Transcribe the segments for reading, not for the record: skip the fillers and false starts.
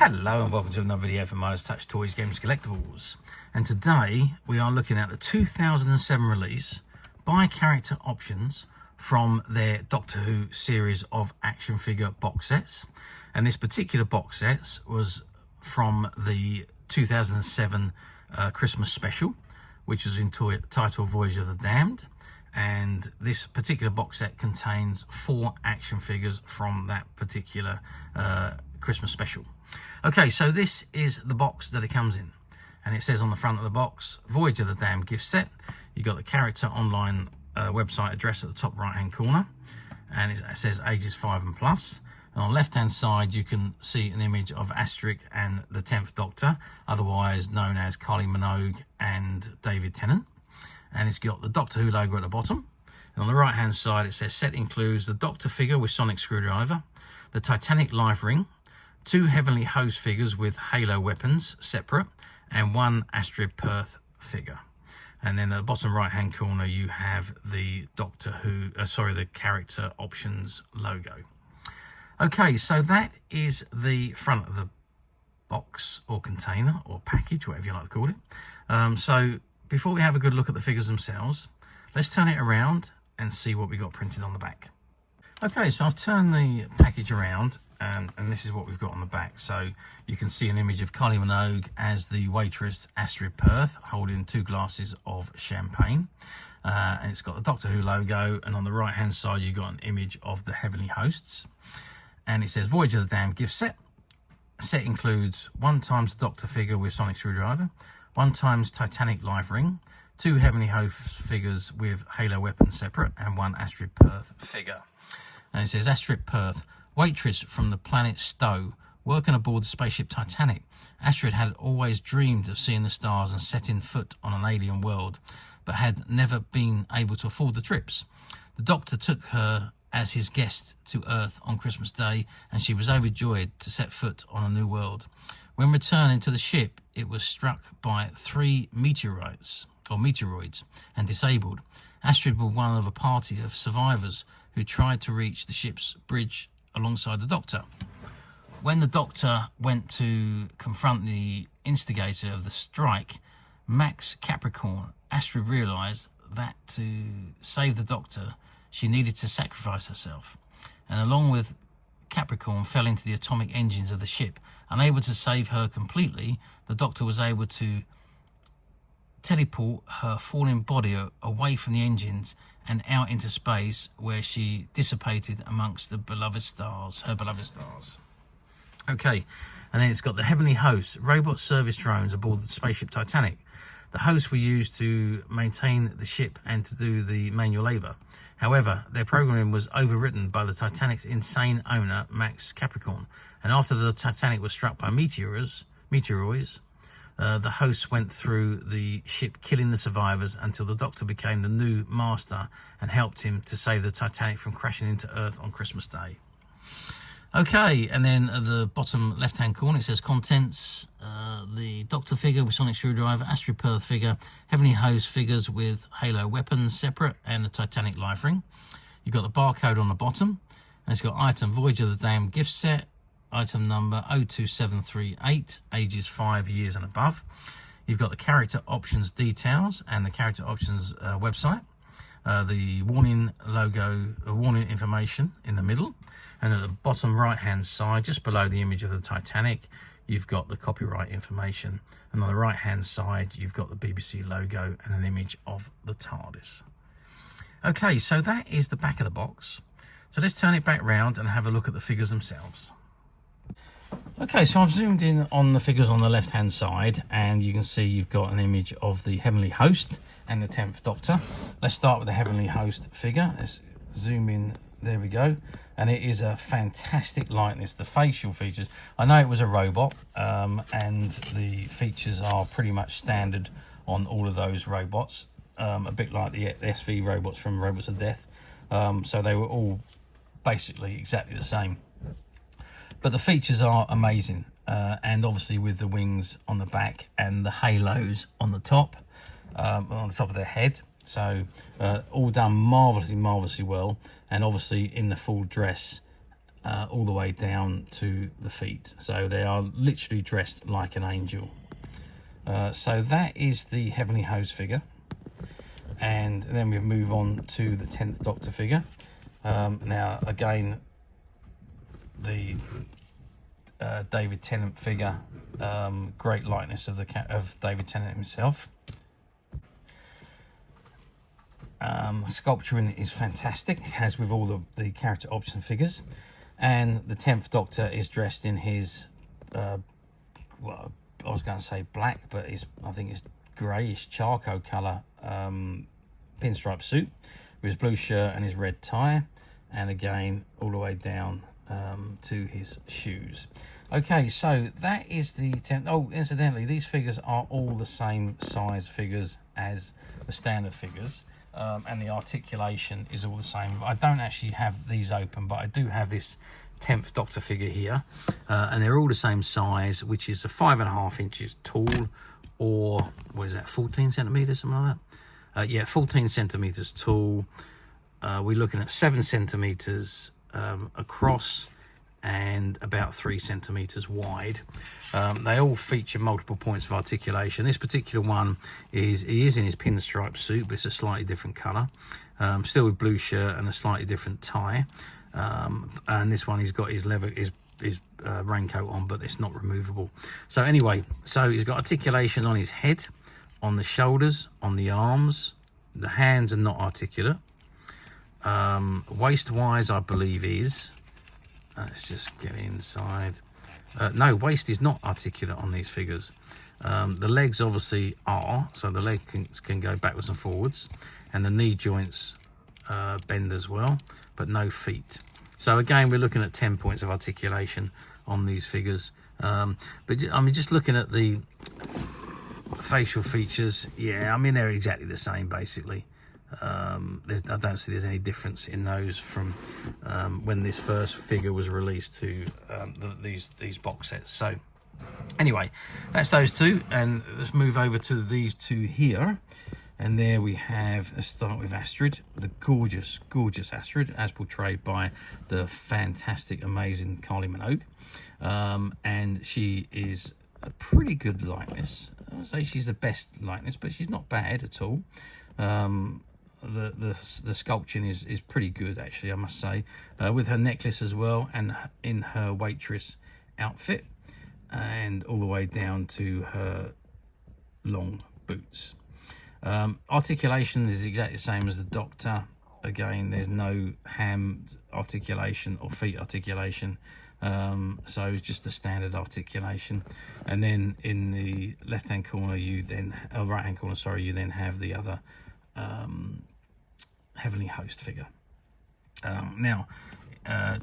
Hello and welcome to another video from Midas Touch Toys, Games, Collectibles. And today we are looking at the 2007 release by Character Options from their Doctor Who series of action figure box sets. And this particular box set was from the 2007 Christmas special, which was entitled Voyage of the Damned. And this particular box set contains 4 action figures from that particular Christmas special. Okay, so this is the box that it comes in, and it says on the front of the box, Voyage of the Damned gift set. You got the Character Online website address at the top right hand corner, and it says ages 5 and plus. And on the left hand side you can see an image of Astrid and the 10th Doctor, otherwise known as Kylie Minogue and David Tennant. And it's got the Doctor Who logo at the bottom. And on the right hand side it says set includes the Doctor figure with sonic screwdriver, the Titanic Life Ring, 2 Heavenly Host figures with Halo weapons separate, and 1 Astrid Peth figure. And then at the bottom right hand corner you have the Doctor Who, the Character Options logo. Okay, so that is the front of the box or container or package, whatever you like to call it. So before we have a good look at the figures themselves, let's turn it around and see what we got printed on the back. Okay, so I've turned the package around and this is what we've got on the back. So you can see an image of Kylie Minogue as the waitress Astrid Peth holding 2 glasses of champagne. And it's got the Doctor Who logo, and on the right hand side you've got an image of the Heavenly Hosts. And it says Voyage of the Damned gift set. Set includes 1 times the Doctor figure with sonic screwdriver, 1 times Titanic Life Ring, 2 Heavenly Host figures with Halo weapons separate, and 1 Astrid Peth figure. And it says Astrid Peth, waitress from the planet Stowe, working aboard the spaceship Titanic. Astrid had always dreamed of seeing the stars and setting foot on an alien world, but had never been able to afford the trips. The Doctor took her as his guest to Earth on Christmas Day, and she was overjoyed to set foot on a new world. When returning to the ship, it was struck by 3 meteoroids and disabled. Astrid was one of a party of survivors who tried to reach the ship's bridge alongside the Doctor. When the Doctor went to confront the instigator of the strike, Max Capricorn, Astrid realised that to save the Doctor, she needed to sacrifice herself, and along with Capricorn fell into the atomic engines of the ship. Unable to save her completely, the Doctor was able to teleport her falling body away from the engines and out into space, where she dissipated amongst the beloved stars, her beloved stars. Okay, and then it's got the Heavenly Hosts, robot service drones aboard the spaceship Titanic. The hosts were used to maintain the ship and to do the manual labour. However, their programming was overwritten by the Titanic's insane owner, Max Capricorn. And after the Titanic was struck by meteoroids, the hosts went through the ship, killing the survivors, until the Doctor became the new master and helped him to save the Titanic from crashing into Earth on Christmas Day. Okay, and then at the bottom left-hand corner it says contents, the Doctor figure with sonic screwdriver, Astrid Peth figure, Heavenly Host figures with Halo weapons separate, and the Titanic Life Ring. You've got the barcode on the bottom, and it's got item Voyage of the Damned gift set, item number 02738, ages 5 years and above. You've got the Character Options details and the Character Options website. The warning logo, warning information in the middle, and at the bottom right hand side, just below the image of the Titanic, you've got the copyright information, and on the right hand side you've got the BBC logo and an image of the TARDIS. Okay, so that is the back of the box. So let's turn it back round and have a look at the figures themselves. Okay, so I've zoomed in on the figures on the left hand side, and you can see you've got an image of the Heavenly Host and the 10th Doctor. Let's start with the Heavenly Host figure. Let's zoom in. There we go. And it is a fantastic likeness. The facial features, I know it was a robot, and the features are pretty much standard on all of those robots, a bit like the SV robots from Robots of Death. So they were all basically exactly the same. But the features are amazing, and obviously with the wings on the back and the halos on the top of their head. So all done marvellously well, and obviously in the full dress all the way down to the feet. So they are literally dressed like an angel. So that is the Heavenly Host figure. And then we move on to the 10th Doctor figure. Now, again, the David Tennant figure, great likeness of David Tennant himself. Sculpturing is fantastic, as with all the character option figures. And the 10th Doctor is dressed in his, well, I was going to say black, but I think it's greyish charcoal colour pinstripe suit with his blue shirt and his red tie, and again all the way down to his shoes. Okay, so that is the 10th. Oh, incidentally, these figures are all the same size figures as the standard figures. And the articulation is all the same. I don't actually have these open, but I do have this 10th Doctor figure here, and they're all the same size, which is a 5.5 inches tall, or what is that, 14 centimeters, something like that. Yeah, 14 centimeters tall. We're looking at 7 centimeters across and about 3 centimeters wide. They all feature multiple points of articulation. This particular one he is in his pinstripe suit, but it's a slightly different color, still with blue shirt and a slightly different tie. And this one, he's got his raincoat on, but it's not removable. So anyway, so he's got articulation on his head, on the shoulders, on the arms. The hands are not articulate. Waist wise, I believe is, let's just get inside. No, waist is not articulate on these figures. The legs obviously are, so the legs can go backwards and forwards, and the knee joints bend as well, but no feet. So again, we're looking at 10 points of articulation on these figures. But I mean, just looking at the facial features, yeah, I mean, they're exactly the same basically. I don't see there's any difference in those from when this first figure was released to these box sets. So anyway, that's those two, and let's move over to these two here. And there we have, let's start with Astrid, the gorgeous Astrid, as portrayed by the fantastic, amazing Kylie Minogue. And she is a pretty good likeness. I would say she's the best likeness, but she's not bad at all. The sculpting is pretty good, actually, I must say, with her necklace as well, and in her waitress outfit, and all the way down to her long boots. Articulation is exactly the same as the Doctor. Again, there's no hand articulation or feet articulation, so it's just a standard articulation. And then in the left hand corner, right hand corner, sorry, you then have the other Heavenly Host figure. Now,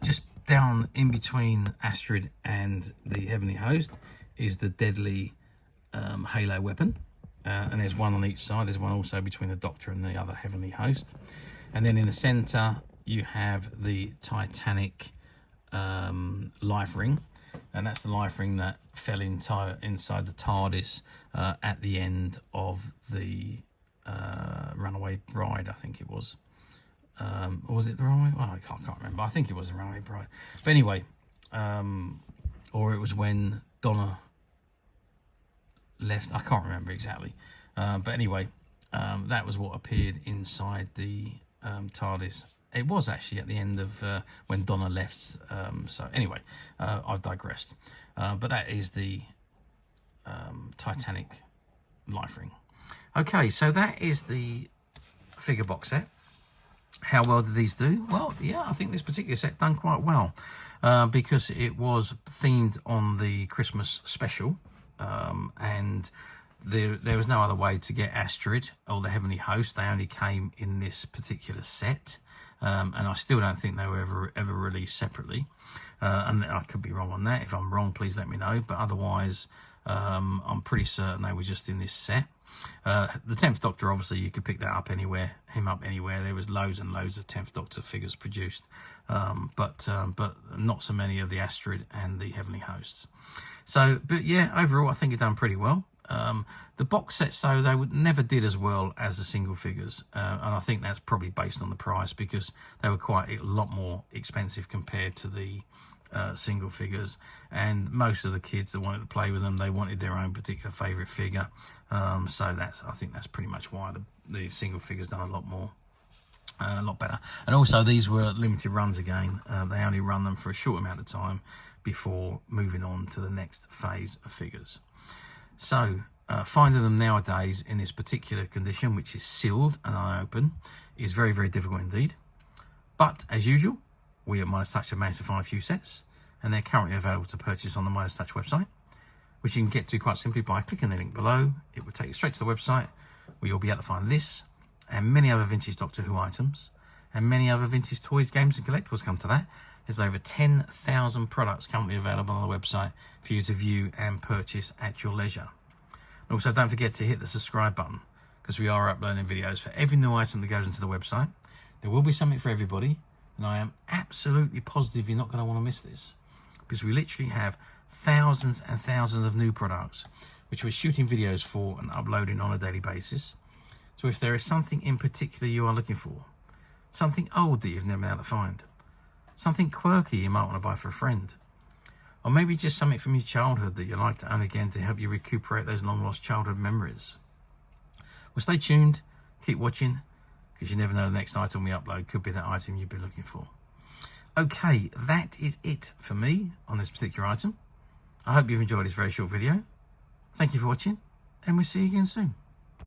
just down in between Astrid and the Heavenly Host is the deadly halo weapon. And there's one on each side. There's one also between the Doctor and the other Heavenly Host. And then in the centre, you have the Titanic Life Ring. And that's the life ring that fell inside the TARDIS at the end of the Runaway Bride, I think it was. Or was it the Runaway? Oh, I can't remember. I think it was the Runaway Bride. But anyway, or it was when Donna left. I can't remember exactly. But anyway, that was what appeared inside the TARDIS. It was actually at the end of when Donna left. So anyway, I've digressed. But that is the Titanic Life Ring. Okay, so that is the figure box set. How well did these do? Well, yeah, I think this particular set done quite well because it was themed on the Christmas special, and there was no other way to get Astrid or the Heavenly Host. They only came in this particular set, and I still don't think they were ever released separately. And I could be wrong on that. If I'm wrong, please let me know. But otherwise, I'm pretty certain they were just in this set. The 10th Doctor, obviously, you could pick that up anywhere, him up anywhere. There was loads and loads of 10th Doctor figures produced, but not so many of the Astrid and the Heavenly Hosts. So, but yeah, overall, I think you've done pretty well. The box sets, though, they never did as well as the single figures, and I think that's probably based on the price, because they were quite a lot more expensive compared to the single figures. And most of the kids that wanted to play with them, they wanted their own particular favourite figure. So I think that's pretty much why the single figures done a lot more. A lot better. And also, these were limited runs again. They only run them for a short amount of time before moving on to the next phase of figures. So finding them nowadays in this particular condition, which is sealed and unopened, is very, very difficult indeed. But as usual, we at Midas Touch have managed to find a few sets, and they're currently available to purchase on the Midas Touch website, which you can get to quite simply by clicking the link below. It will take you straight to the website, where you'll be able to find this and many other vintage Doctor Who items, and many other vintage toys, games and collectibles. Come to that. There's over 10,000 products currently available on the website for you to view and purchase at your leisure. And also, don't forget to hit the subscribe button, because we are uploading videos for every new item that goes into the website. There will be something for everybody, and I am absolutely positive you're not going to want to miss this, because we literally have thousands and thousands of new products which we're shooting videos for and uploading on a daily basis. So if there is something in particular you are looking for, something old that you've never been able to find, something quirky you might want to buy for a friend, or maybe just something from your childhood that you'd like to own again to help you recuperate those long lost childhood memories, well, stay tuned, keep watching, because you never know, the next item we upload could be that item you've been looking for. Okay, that is it for me on this particular item. I hope you've enjoyed this very short video. Thank you for watching, and we'll see you again soon.